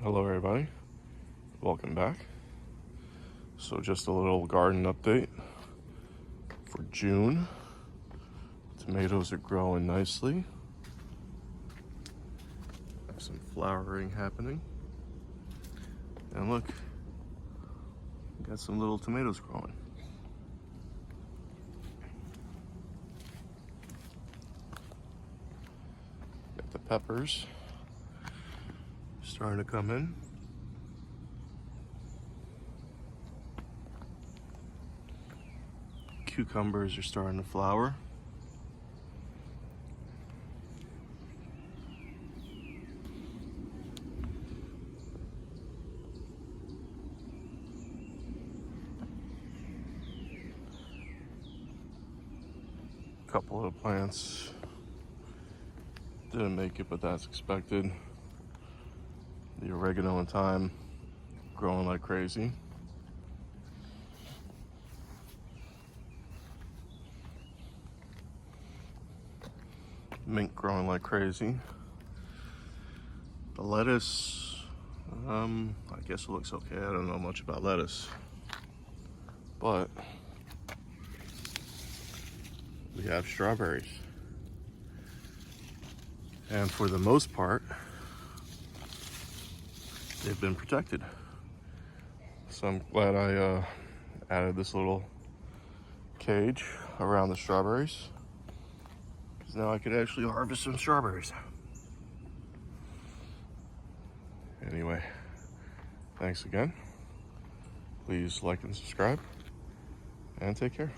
Hello everybody, welcome back. So just a little garden update for June. Tomatoes are growing nicely. Some flowering happening. And look, got some little tomatoes growing. Got the peppers starting to come in. Cucumbers are starting to flower. A couple of plants didn't make it, but that's expected. The oregano and thyme growing like crazy. Mint growing like crazy. The lettuce, I guess it looks okay. I don't know much about lettuce, but we have strawberries. And for the most part, they've been protected. So I'm glad I added this little cage around the strawberries, because now I could actually harvest some strawberries. Anyway, thanks again. Please like and subscribe, and take care.